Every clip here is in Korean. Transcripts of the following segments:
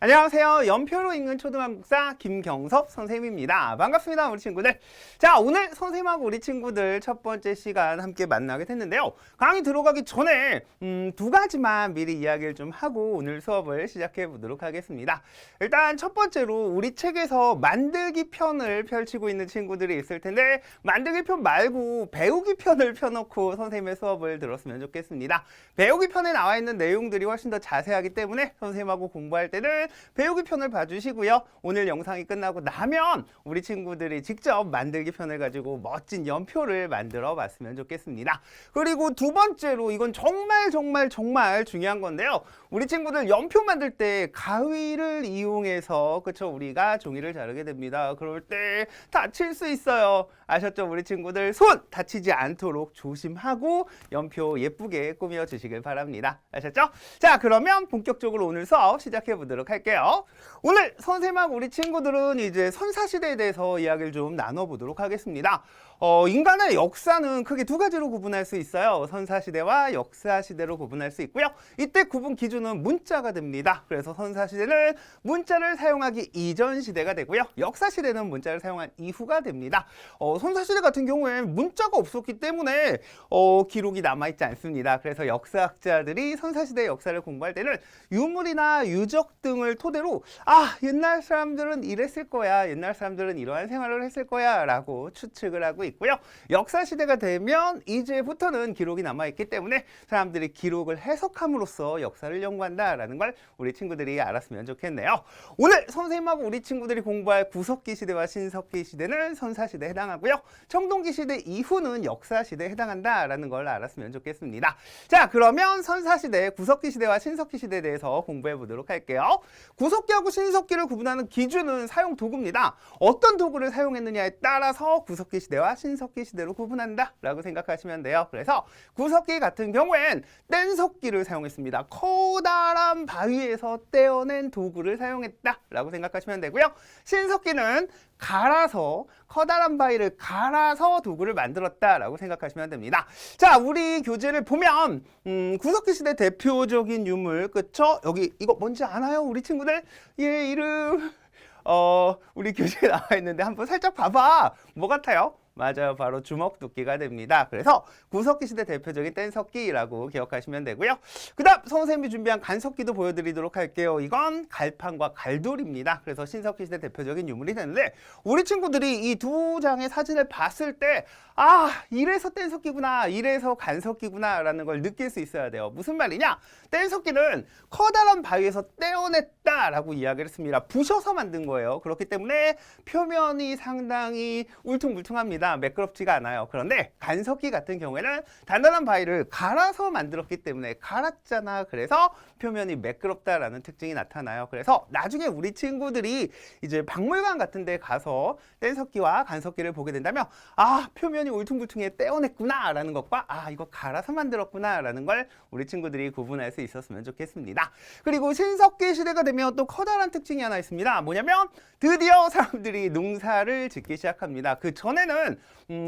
안녕하세요. 연표로 읽는 초등한국사 김경섭 선생님입니다. 반갑습니다, 우리 친구들. 자, 오늘 선생님하고 우리 친구들 첫 번째 시간 함께 만나게 됐는데요. 강의 들어가기 전에 두 가지만 미리 이야기를 좀 하고 오늘 수업을 시작해 보도록 하겠습니다. 일단 첫 번째로 우리 책에서 만들기 편을 펼치고 있는 친구들이 있을 텐데 만들기 편 말고 배우기 편을 펴놓고 선생님의 수업을 들었으면 좋겠습니다. 배우기 편에 나와 있는 내용들이 훨씬 더 자세하기 때문에 선생님하고 공부할 때는 배우기 편을 봐주시고요. 오늘 영상이 끝나고 나면 우리 친구들이 직접 만들기 편을 가지고 멋진 연표를 만들어 봤으면 좋겠습니다. 그리고 두 번째로 이건 정말 중요한 건데요. 우리 친구들 연표 만들 때 가위를 이용해서 그쵸 우리가 종이를 자르게 됩니다. 그럴 때 다칠 수 있어요. 아셨죠? 우리 친구들 손 다치지 않도록 조심하고 연표 예쁘게 꾸며 주시길 바랍니다. 아셨죠? 자, 그러면 본격적으로 오늘 수업 시작해 보도록 할게요. 오늘 선생님하고 우리 친구들은 이제 선사시대에 대해서 이야기를 좀 나눠보도록 하겠습니다. 인간의 역사는 크게 두 가지로 구분할 수 있어요. 선사시대와 역사시대로 구분할 수 있고요. 이때 구분 기준은 문자가 됩니다. 그래서 선사시대는 문자를 사용하기 이전 시대가 되고요. 역사시대는 문자를 사용한 이후가 됩니다. 선사시대 같은 경우에는 문자가 없었기 때문에 기록이 남아있지 않습니다. 그래서 역사학자들이 선사시대의 역사를 공부할 때는 유물이나 유적 등을 토대로 옛날 사람들은 이랬을 거야, 옛날 사람들은 이러한 생활을 했을 거야 라고 추측을 하고 있고요. 역사시대가 되면 이제부터는 기록이 남아있기 때문에 사람들이 기록을 해석함으로써 역사를 연구한다라는 걸 우리 친구들이 알았으면 좋겠네요. 오늘 선생님하고 우리 친구들이 공부할 구석기 시대와 신석기 시대는 선사시대에 해당하고요. 청동기 시대 이후는 역사시대에 해당한다라는 걸 알았으면 좋겠습니다. 자, 그러면 선사시대, 구석기 시대와 신석기 시대에 대해서 공부해 보도록 할게요. 구석기하고 신석기를 구분하는 기준은 사용 도구입니다. 어떤 도구를 사용했느냐에 따라서 구석기 시대와 신석기 시대로 구분한다 라고 생각하시면 돼요. 그래서 구석기 같은 경우엔 뗀석기를 사용했습니다. 커다란 바위에서 떼어낸 도구를 사용했다 라고 생각하시면 되고요. 신석기는 갈아서 커다란 바위를 갈아서 도구를 만들었다라고 생각하시면 됩니다. 자, 우리 교재를 보면 구석기 시대 대표적인 유물, 그쵸? 여기 이거 뭔지 아나요? 우리 친구들? 얘 이름 우리 교재에 나와 있는데 한번 살짝 봐봐. 뭐 같아요? 맞아요. 바로 주먹도끼가 됩니다. 그래서 구석기 시대 대표적인 뗀석기라고 기억하시면 되고요. 그 다음 선생님이 준비한 간석기도 보여드리도록 할게요. 이건 갈판과 갈돌입니다. 그래서 신석기 시대 대표적인 유물이 되는데 우리 친구들이 이 두 장의 사진을 봤을 때 이래서 뗀석기구나, 이래서 간석기구나 라는 걸 느낄 수 있어야 돼요. 무슨 말이냐? 뗀석기는 커다란 바위에서 떼어냈다라고 이야기를 했습니다. 부셔서 만든 거예요. 그렇기 때문에 표면이 상당히 울퉁불퉁합니다. 매끄럽지가 않아요. 그런데 간석기 같은 경우에는 단단한 바위를 갈아서 만들었기 때문에 갈았잖아. 그래서 표면이 매끄럽다라는 특징이 나타나요. 그래서 나중에 우리 친구들이 이제 박물관 같은 데 가서 뗀석기와 간석기를 보게 된다면 표면이 울퉁불퉁해 떼어냈구나 라는 것과 이거 갈아서 만들었구나 라는 걸 우리 친구들이 구분할 수 있었으면 좋겠습니다. 그리고 신석기 시대가 되면 또 커다란 특징이 하나 있습니다. 뭐냐면 드디어 사람들이 농사를 짓기 시작합니다. 그 전에는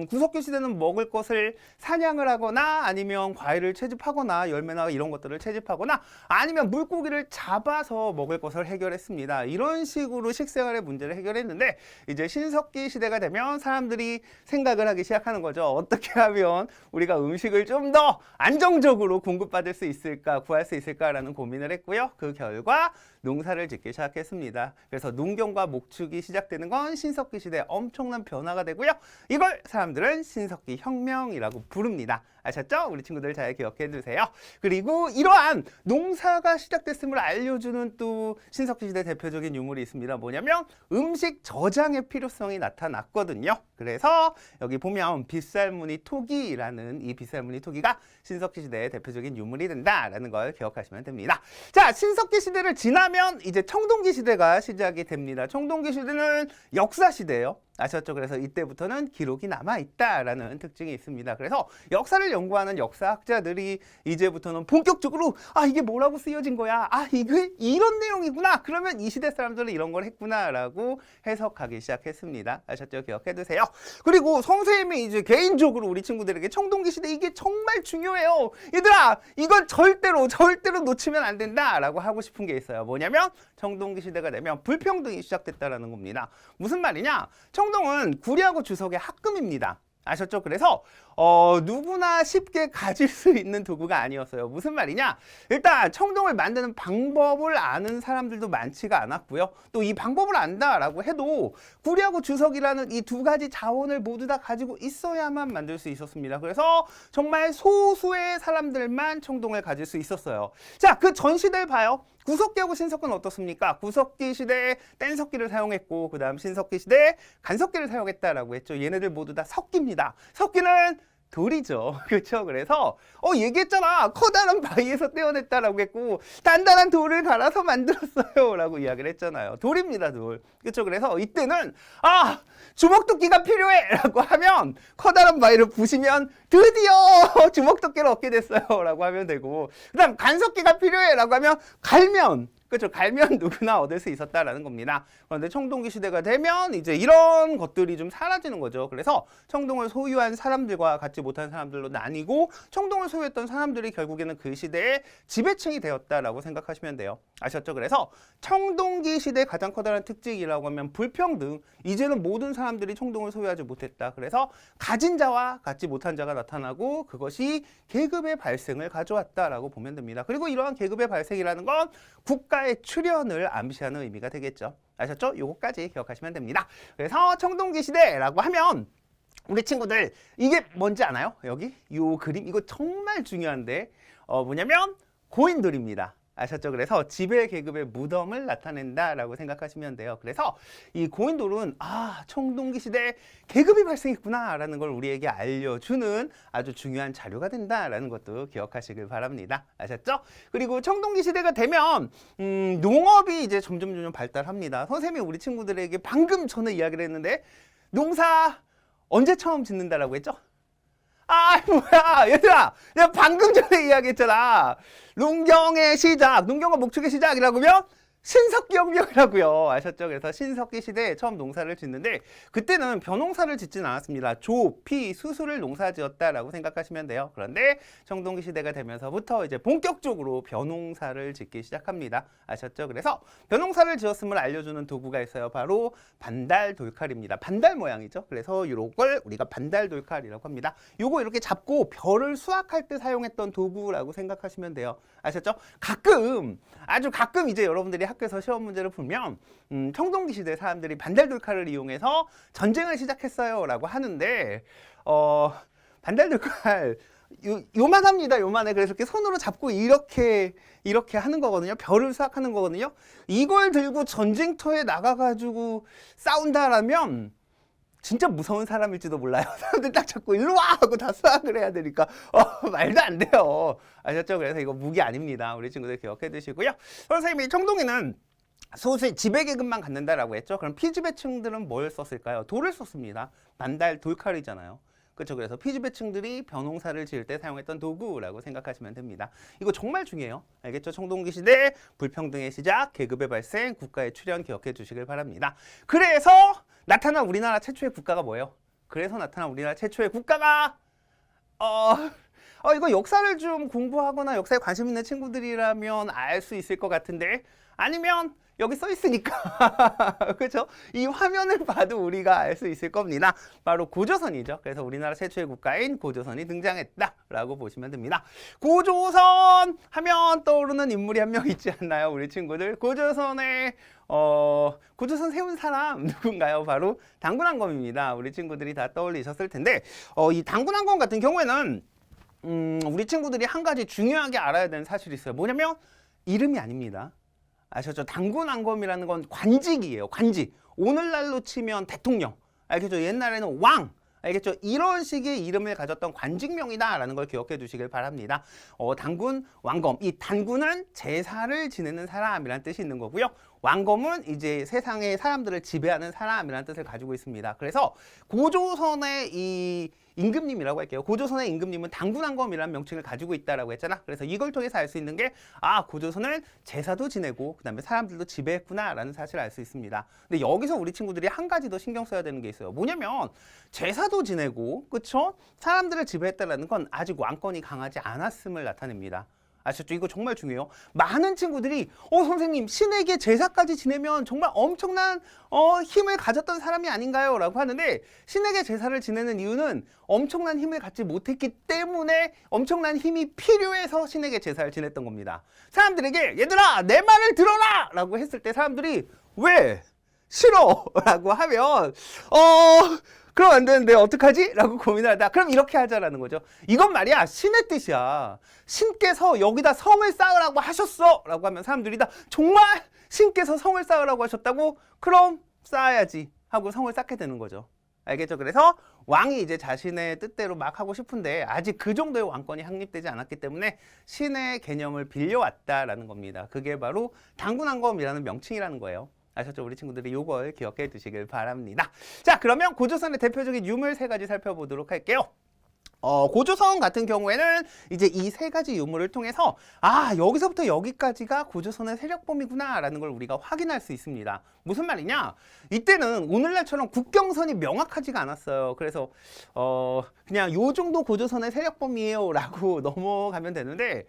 구석기 시대는 먹을 것을 사냥을 하거나 아니면 과일을 채집하거나 열매나 이런 것들을 채집하거나 아니면 물고기를 잡아서 먹을 것을 해결했습니다. 이런 식으로 식생활의 문제를 해결했는데 이제 신석기 시대가 되면 사람들이 생각을 하기 시작하는 거죠. 어떻게 하면 우리가 음식을 좀 더 안정적으로 공급받을 수 있을까, 구할 수 있을까라는 고민을 했고요. 그 결과 농사를 짓기 시작했습니다. 그래서 농경과 목축이 시작되는 건 신석기 시대에 엄청난 변화가 되고요. 이걸 사람들은 신석기 혁명이라고 부릅니다. 아셨죠? 우리 친구들 잘 기억해 두세요. 그리고 이러한 농사가 시작됐음을 알려주는 또 신석기 시대 대표적인 유물이 있습니다. 뭐냐면 음식 저장의 필요성이 나타났거든요. 그래서 여기 보면 빗살무늬 토기라는 이 빗살무늬 토기가 신석기 시대의 대표적인 유물이 된다라는 걸 기억하시면 됩니다. 자, 신석기 시대를 지나면 이제 청동기 시대가 시작이 됩니다. 청동기 시대는 역사 시대예요. 아셨죠? 그래서 이때부터는 기록이 남아있다라는 특징이 있습니다. 그래서 역사를 연구하는 역사학자들이 이제부터는 본격적으로 이게 뭐라고 쓰여진 거야? 이게 이런 내용이구나. 그러면 이 시대 사람들은 이런 걸 했구나라고 해석하기 시작했습니다. 아셨죠? 기억해두세요. 그리고 선생님이 이제 개인적으로 우리 친구들에게 청동기 시대 이게 정말 중요해요. 얘들아, 이건 절대로 놓치면 안 된다라고 하고 싶은 게 있어요. 뭐냐면 청동기 시대가 되면 불평등이 시작됐다라는 겁니다. 무슨 말이냐? 청동은 구리하고 주석의 합금입니다. 아셨죠? 그래서 누구나 쉽게 가질 수 있는 도구가 아니었어요. 무슨 말이냐? 일단 청동을 만드는 방법을 아는 사람들도 많지가 않았고요. 또 이 방법을 안다라고 해도 구리하고 주석이라는 이 두 가지 자원을 모두 다 가지고 있어야만 만들 수 있었습니다. 그래서 정말 소수의 사람들만 청동을 가질 수 있었어요. 자, 그 전 시대를 봐요. 구석기하고 신석기는 어떻습니까? 구석기 시대에 뗀석기를 사용했고 그 다음 신석기 시대에 간석기를 사용했다라고 했죠. 얘네들 모두 다 석기입니다. 석기는 돌이죠. 그렇죠? 그래서 얘기했잖아. 커다란 바위에서 떼어냈다라고 했고 단단한 돌을 갈아서 만들었어요 라고 이야기를 했잖아요. 돌입니다. 돌. 그렇죠? 그래서 이때는 주먹도끼가 필요해 라고 하면 커다란 바위를 부시면 드디어 주먹도끼를 얻게 됐어요 라고 하면 되고, 그 다음 간석기가 필요해 라고 하면 갈면, 그렇죠. 갈면 누구나 얻을 수 있었다라는 겁니다. 그런데 청동기 시대가 되면 이제 이런 것들이 좀 사라지는 거죠. 그래서 청동을 소유한 사람들과 갖지 못한 사람들로 나뉘고 청동을 소유했던 사람들이 결국에는 그 시대의 지배층이 되었다라고 생각하시면 돼요. 아셨죠? 그래서 청동기 시대의 가장 커다란 특징이라고 하면 불평등. 이제는 모든 사람들이 청동을 소유하지 못했다. 그래서 가진 자와 갖지 못한 자가 나타나고 그것이 계급의 발생을 가져왔다라고 보면 됩니다. 그리고 이러한 계급의 발생이라는 건 국가의 출현을 암시하는 의미가 되겠죠. 아셨죠? 요거까지 기억하시면 됩니다. 그래서 청동기 시대라고 하면 우리 친구들 이게 뭔지 아나요? 여기 요 그림 이거 정말 중요한데 뭐냐면 고인돌입니다. 아셨죠? 그래서 지배 계급의 무덤을 나타낸다라고 생각하시면 돼요. 그래서 이 고인돌은 청동기 시대에 계급이 발생했구나라는 걸 우리에게 알려주는 아주 중요한 자료가 된다라는 것도 기억하시길 바랍니다. 아셨죠? 그리고 청동기 시대가 되면 농업이 이제 점점 발달합니다. 선생님이 우리 친구들에게 방금 전에 이야기를 했는데 농사 언제 처음 짓는다라고 했죠? 뭐야 얘들아, 내가 방금 전에 이야기했잖아. 농경의 시작, 농경과 목축의 시작이라고 하면 신석기혁명이라고요. 아셨죠? 그래서 신석기 시대에 처음 농사를 짓는데 그때는 벼농사를 짓진 않았습니다. 조, 피, 수수를 농사지었다라고 생각하시면 돼요. 그런데 청동기 시대가 되면서부터 이제 본격적으로 벼농사를 짓기 시작합니다. 아셨죠? 그래서 벼농사를 지었음을 알려주는 도구가 있어요. 바로 반달 돌칼입니다. 반달 모양이죠. 그래서 이걸 우리가 반달 돌칼이라고 합니다. 요거 이렇게 잡고 벼를 수확할 때 사용했던 도구라고 생각하시면 돼요. 아셨죠? 아주 가끔 이제 여러분들이 학교에서 시험 문제를 풀면 청동기 시대 사람들이 반달 돌칼을 이용해서 전쟁을 시작했어요 라고 하는데 반달 돌칼 요만합니다. 요만해. 그래서 이렇게 손으로 잡고 이렇게 하는 거거든요. 벼를 수확하는 거거든요. 이걸 들고 전쟁터에 나가가지고 싸운다라면 진짜 무서운 사람일지도 몰라요. 사람들 딱 잡고 일로 와 하고 다 수학을 해야 되니까 말도 안 돼요. 아셨죠? 그래서 이거 무기 아닙니다. 우리 친구들 기억해 두시고요. 선생님이 청동기는 소수의 지배계급만 갖는다라고 했죠. 그럼 피지배층들은 뭘 썼을까요? 돌을 썼습니다. 반달 돌칼이잖아요. 그렇죠. 그래서 피지배층들이 벼농사를 지을 때 사용했던 도구라고 생각하시면 됩니다. 이거 정말 중요해요. 알겠죠? 청동기 시대 불평등의 시작, 계급의 발생, 국가의 출현 기억해 주시길 바랍니다. 그래서 나타난 우리나라 최초의 국가가 뭐예요? 그래서 나타난 우리나라 최초의 국가가 이거 역사를 좀 공부하거나 역사에 관심 있는 친구들이라면 알 수 있을 것 같은데 아니면 여기 써 있으니까 그렇죠? 이 화면을 봐도 우리가 알 수 있을 겁니다. 바로 고조선이죠. 그래서 우리나라 최초의 국가인 고조선이 등장했다라고 보시면 됩니다. 고조선 하면 떠오르는 인물이 한 명 있지 않나요? 우리 친구들 고조선의 고조선 세운 사람 누군가요? 바로 당군항검입니다. 우리 친구들이 다 떠올리셨을 텐데 이 당군항검 같은 경우에는 우리 친구들이 한 가지 중요하게 알아야 되는 사실이 있어요. 뭐냐면 이름이 아닙니다. 아셨죠? 당군항검이라는 건 관직이에요. 관직. 오늘날로 치면 대통령. 알겠죠? 옛날에는 왕. 알겠죠? 이런 식의 이름을 가졌던 관직명이다라는 걸 기억해 두시길 바랍니다. 단군, 왕검. 이 단군은 제사를 지내는 사람이라는 뜻이 있는 거고요. 왕검은 이제 세상의 사람들을 지배하는 사람이라는 뜻을 가지고 있습니다. 그래서 고조선의 이 임금님이라고 할게요. 고조선의 임금님은 단군왕검이라는 명칭을 가지고 있다라고 했잖아. 그래서 이걸 통해서 알 수 있는 게 고조선은 제사도 지내고 그다음에 사람들도 지배했구나라는 사실을 알 수 있습니다. 근데 여기서 우리 친구들이 한 가지 더 신경 써야 되는 게 있어요. 뭐냐면 제사도 지내고 그쵸? 사람들을 지배했다라는 건 아직 왕권이 강하지 않았음을 나타냅니다. 아셨죠? 이거 정말 중요해요. 많은 친구들이 선생님 신에게 제사까지 지내면 정말 엄청난 힘을 가졌던 사람이 아닌가요? 라고 하는데 신에게 제사를 지내는 이유는 엄청난 힘을 갖지 못했기 때문에 엄청난 힘이 필요해서 신에게 제사를 지냈던 겁니다. 사람들에게 얘들아 내 말을 들어라! 라고 했을 때 사람들이 왜? 싫어! 라고 하면 그럼 안 되는데 어떡하지? 라고 고민하다. 그럼 이렇게 하자라는 거죠. 이건 말이야 신의 뜻이야. 신께서 여기다 성을 쌓으라고 하셨어! 라고 하면 사람들이 다 정말 신께서 성을 쌓으라고 하셨다고? 그럼 쌓아야지 하고 성을 쌓게 되는 거죠. 알겠죠? 그래서 왕이 이제 자신의 뜻대로 막 하고 싶은데 아직 그 정도의 왕권이 확립되지 않았기 때문에 신의 개념을 빌려왔다라는 겁니다. 그게 바로 단군왕검이라는 명칭이라는 거예요. 아셨죠? 우리 친구들이 이걸 기억해 두시길 바랍니다. 자, 그러면 고조선의 대표적인 유물 3가지 살펴보도록 할게요. 고조선 같은 경우에는 이제 이 3가지 유물을 통해서 여기서부터 여기까지가 고조선의 세력범위구나 라는 걸 우리가 확인할 수 있습니다. 무슨 말이냐? 이때는 오늘날처럼 국경선이 명확하지가 않았어요. 그래서 그냥 요 정도 고조선의 세력범위예요 라고 넘어가면 되는데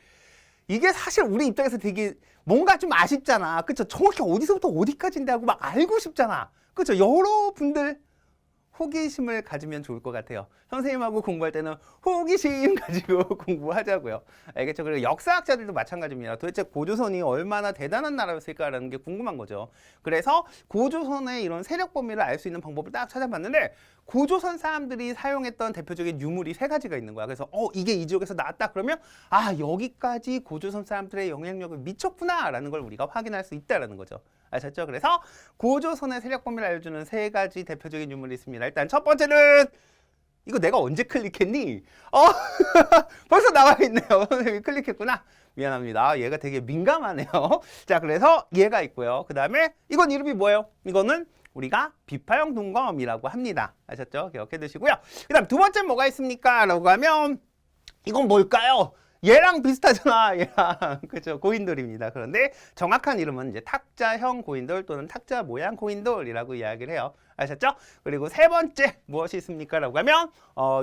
이게 사실 우리 입장에서 되게 뭔가 좀 아쉽잖아. 그쵸? 정확히 어디서부터 어디까지인데 하고 막 알고 싶잖아. 그쵸? 여러분들 호기심을 가지면 좋을 것 같아요. 선생님하고 공부할 때는 호기심 가지고 공부하자고요. 알겠죠? 그리고 역사학자들도 마찬가지입니다. 도대체 고조선이 얼마나 대단한 나라였을까라는 게 궁금한 거죠. 그래서 고조선의 이런 세력 범위를 알 수 있는 방법을 딱 찾아봤는데 고조선 사람들이 사용했던 대표적인 유물이 3가지가 있는 거야. 그래서 이게 이 지역에서 나왔다 그러면 여기까지 고조선 사람들의 영향력을 미쳤구나라는 걸 우리가 확인할 수 있다라는 거죠. 아셨죠? 그래서 고조선의 세력 범위를 알려주는 3가지 대표적인 유물이 있습니다. 일단 첫 번째는 이거 내가 언제 클릭했니? 벌써 나와 있네요. 선생님이 클릭했구나. 미안합니다. 얘가 되게 민감하네요. 자, 그래서 얘가 있고요. 그 다음에 이건 이름이 뭐예요? 이거는 우리가 비파형 동검이라고 합니다. 아셨죠? 기억해 두시고요. 그 다음 두 번째 뭐가 있습니까? 라고 하면 이건 뭘까요? 얘랑 비슷하잖아. 얘랑. 그죠? 고인돌입니다. 그런데 정확한 이름은 이제 탁자형 고인돌 또는 탁자 모양 고인돌이라고 이야기를 해요. 아셨죠? 그리고 3번째 무엇이 있습니까? 라고 하면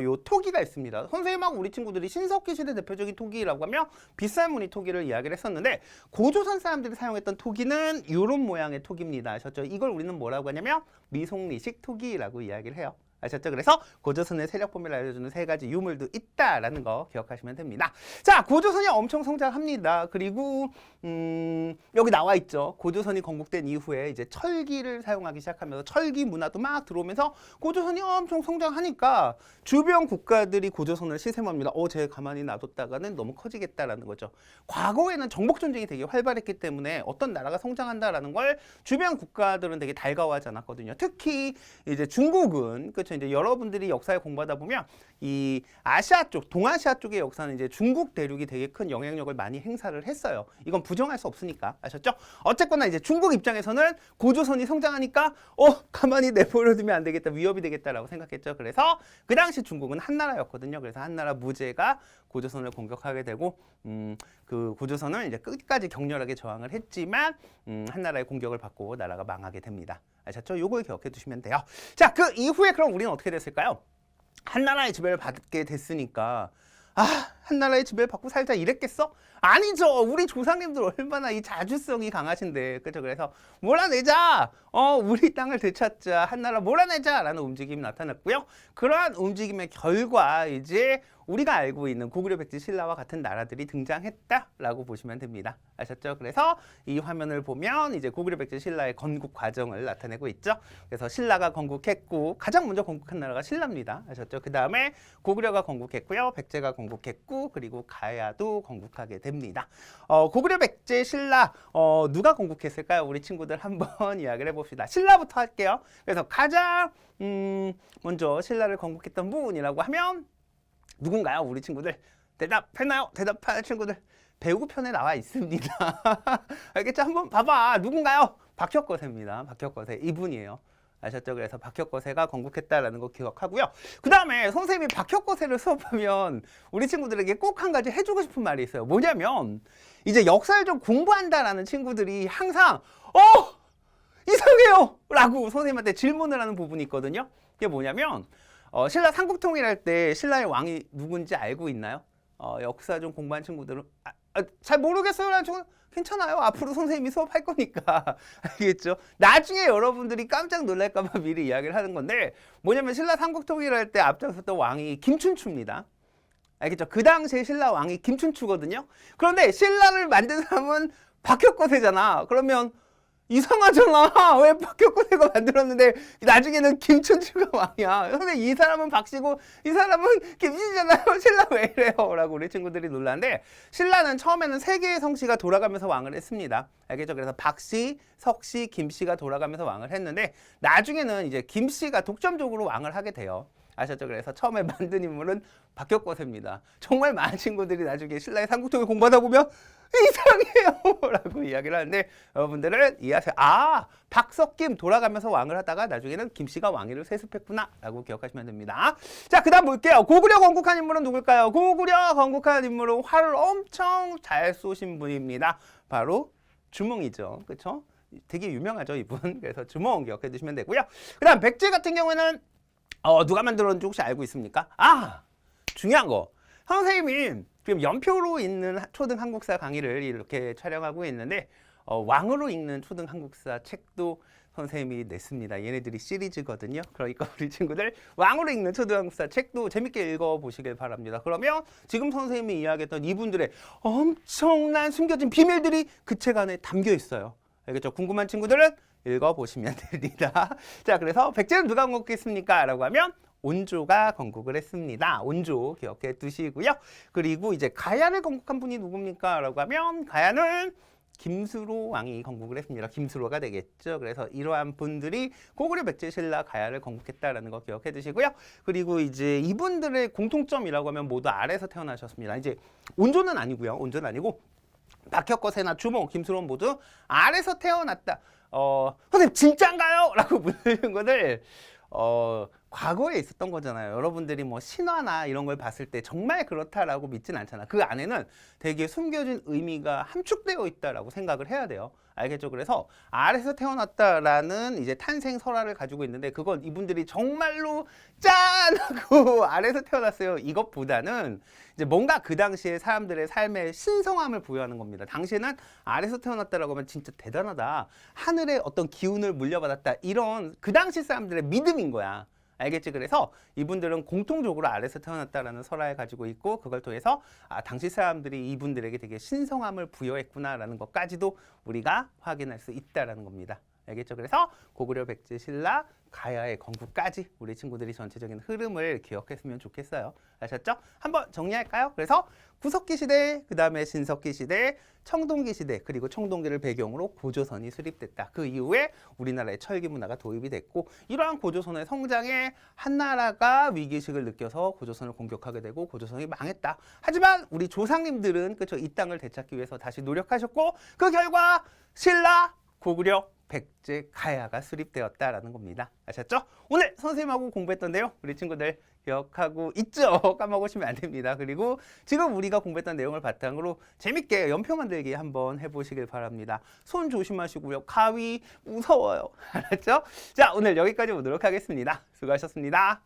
요 토기가 있습니다. 선생님하고 우리 친구들이 신석기 시대 대표적인 토기라고 하면 빗살무늬 토기를 이야기를 했었는데 고조선 사람들이 사용했던 토기는 이런 모양의 토기입니다. 아셨죠? 이걸 우리는 뭐라고 하냐면 미송리식 토기라고 이야기를 해요. 아셨죠? 그래서 고조선의 세력 범위를 알려주는 3가지 유물도 있다라는 거 기억하시면 됩니다. 자, 고조선이 엄청 성장합니다. 그리고 여기 나와 있죠. 고조선이 건국된 이후에 이제 철기를 사용하기 시작하면서 철기 문화도 막 들어오면서 고조선이 엄청 성장하니까 주변 국가들이 고조선을 시샘합니다. 쟤 가만히 놔뒀다가는 너무 커지겠다라는 거죠. 과거에는 정복 전쟁이 되게 활발했기 때문에 어떤 나라가 성장한다라는 걸 주변 국가들은 되게 달가워하지 않았거든요. 특히 이제 중국은 그렇죠. 이제 여러분들이 역사에 공부하다 보면 이 아시아 쪽, 동아시아 쪽의 역사는 이제 중국 대륙이 되게 큰 영향력을 많이 행사를 했어요. 이건 부정할 수 없으니까. 아셨죠? 어쨌거나 이제 중국 입장에서는 고조선이 성장하니까 가만히 내버려두면 안 되겠다. 위협이 되겠다라고 생각했죠. 그래서 그 당시 중국은 한나라였거든요. 그래서 한나라 무제가 고조선을 공격하게 되고 그 고조선은 이제 끝까지 격렬하게 저항을 했지만 한나라의 공격을 받고 나라가 망하게 됩니다. 아셨죠? 요걸 기억해 두시면 돼요. 자, 그 이후에 그럼 우리는 어떻게 됐을까요? 한나라의 지배를 받게 됐으니까 한나라의 지배를 받고 살자 이랬겠어? 아니죠. 우리 조상님들 얼마나 이 자주성이 강하신데. 그렇죠? 그래서 몰아내자. 우리 땅을 되찾자. 한나라 몰아내자라는 움직임이 나타났고요. 그러한 움직임의 결과 이제 우리가 알고 있는 고구려, 백제, 신라와 같은 나라들이 등장했다라고 보시면 됩니다. 아셨죠? 그래서 이 화면을 보면 이제 고구려, 백제, 신라의 건국 과정을 나타내고 있죠. 그래서 신라가 건국했고 가장 먼저 건국한 나라가 신라입니다. 아셨죠? 그 다음에 고구려가 건국했고요. 백제가 건국했고 그리고 가야도 건국하게 됩니다. 됩니다. 고구려, 백제, 신라 누가 건국했을까요? 우리 친구들 한번 이야기를 해봅시다. 신라부터 할게요. 그래서 가장 먼저 신라를 건국했던 분이라고 하면 누군가요? 우리 친구들 대답했나요? 대답할 친구들 배우편에 나와 있습니다. 알겠죠? 한번 봐봐. 누군가요? 박혁거세입니다. 박혁거세 이분이에요. 아셨죠? 그래서 박혁거세가 건국했다라는 거 기억하고요. 그 다음에 선생님이 박혁거세를 수업하면 우리 친구들에게 꼭 한 가지 해주고 싶은 말이 있어요. 뭐냐면 이제 역사를 좀 공부한다라는 친구들이 항상 이상해요! 라고 선생님한테 질문을 하는 부분이 있거든요. 그게 뭐냐면 신라 삼국통일할 때 신라의 왕이 누군지 알고 있나요? 역사 좀 공부한 친구들은 잘 모르겠어요 라는 친구는 괜찮아요. 앞으로 선생님이 수업할 거니까. 알겠죠? 나중에 여러분들이 깜짝 놀랄까 봐 미리 이야기를 하는 건데 뭐냐면 신라 삼국통일할 때 앞장섰던 왕이 김춘추입니다. 알겠죠? 그 당시에 신라 왕이 김춘추거든요. 그런데 신라를 만든 사람은 박혁거세잖아. 그러면 이상하잖아. 왜 박혁거세가 만들었는데 나중에는 김춘추가 왕이야. 근데 이 사람은 박씨고 이 사람은 김씨잖아요. 신라 왜 이래요? 라고 우리 친구들이 놀라는데 신라는 처음에는 세 개의 성씨가 돌아가면서 왕을 했습니다. 알겠죠? 그래서 박씨, 석씨, 김씨가 돌아가면서 왕을 했는데 나중에는 이제 김씨가 독점적으로 왕을 하게 돼요. 아셨죠? 그래서 처음에 만든 인물은 박혁거세입니다. 정말 많은 친구들이 나중에 신라의 삼국통일 공부하다 보면 이상해요 라고 이야기를 하는데 여러분들은 이해하세요. 박석김 돌아가면서 왕을 하다가 나중에는 김씨가 왕위를 세습했구나 라고 기억하시면 됩니다. 자, 그 다음 볼게요. 고구려 건국한 인물은 누굴까요? 고구려 건국한 인물은 활을 엄청 잘 쏘신 분입니다. 바로 주몽이죠. 그쵸? 되게 유명하죠 이분. 그래서 주몽 기억해 두시면 되고요. 그 다음 백제 같은 경우에는 누가 만들었는지 혹시 알고 있습니까? 중요한 거. 선생님이 지금 연표로 읽는 초등 한국사 강의를 이렇게 촬영하고 있는데 왕으로 읽는 초등 한국사 책도 선생님이 냈습니다. 얘네들이 시리즈거든요. 그러니까 우리 친구들 왕으로 읽는 초등 한국사 책도 재밌게 읽어보시길 바랍니다. 그러면 지금 선생님이 이야기했던 이분들의 엄청난 숨겨진 비밀들이 그 책 안에 담겨 있어요. 알겠죠? 궁금한 친구들은 읽어보시면 됩니다. 자, 그래서 백제는 누가 건국했습니까? 라고 하면 온조가 건국을 했습니다. 온조 기억해 두시고요. 그리고 이제 가야를 건국한 분이 누굽니까? 라고 하면 가야는 김수로 왕이 건국을 했습니다. 김수로가 되겠죠. 그래서 이러한 분들이 고구려, 백제, 신라, 가야를 건국했다라는 거 기억해 두시고요. 그리고 이제 이분들의 공통점이라고 하면 모두 아래에서 태어나셨습니다. 이제 온조는 아니고요. 온조는 아니고 박혁거세나 주몽, 김수로 모두 아래에서 태어났다. 선생님 진짠가요? 라고 묻는 것을 과거에 있었던 거잖아요. 여러분들이 뭐 신화나 이런 걸 봤을 때 정말 그렇다라고 믿진 않잖아. 그 안에는 되게 숨겨진 의미가 함축되어 있다라고 생각을 해야 돼요. 알겠죠? 그래서 아래에서 태어났다라는 이제 탄생 설화를 가지고 있는데 그건 이분들이 정말로 짠! 하고 아래에서 태어났어요. 이것보다는 이제 뭔가 그 당시에 사람들의 삶에 신성함을 부여하는 겁니다. 당시에는 아래에서 태어났다라고 하면 진짜 대단하다. 하늘의 어떤 기운을 물려받았다. 이런 그 당시 사람들의 믿음인 거야. 알겠지? 그래서 이분들은 공통적으로 아래에서 태어났다라는 설화를 가지고 있고 그걸 통해서 당시 사람들이 이분들에게 되게 신성함을 부여했구나라는 것까지도 우리가 확인할 수 있다라는 겁니다. 알겠죠? 그래서 고구려, 백제, 신라, 가야의 건국까지 우리 친구들이 전체적인 흐름을 기억했으면 좋겠어요. 아셨죠? 한번 정리할까요? 그래서 구석기 시대, 그 다음에 신석기 시대, 청동기 시대, 그리고 청동기를 배경으로 고조선이 수립됐다. 그 이후에 우리나라의 철기 문화가 도입이 됐고 이러한 고조선의 성장에 한나라가 위기의식을 느껴서 고조선을 공격하게 되고 고조선이 망했다. 하지만 우리 조상님들은 그쵸, 이 땅을 되찾기 위해서 다시 노력하셨고 그 결과 신라, 고구려, 백제, 가야가 수립되었다라는 겁니다. 아셨죠? 오늘 선생님하고 공부했던 내용 우리 친구들 기억하고 있죠? 까먹으시면 안 됩니다. 그리고 지금 우리가 공부했던 내용을 바탕으로 재밌게 연표 만들기 한번 해보시길 바랍니다. 손 조심하시고요. 가위 무서워요. 알았죠? 자, 오늘 여기까지 보도록 하겠습니다. 수고하셨습니다.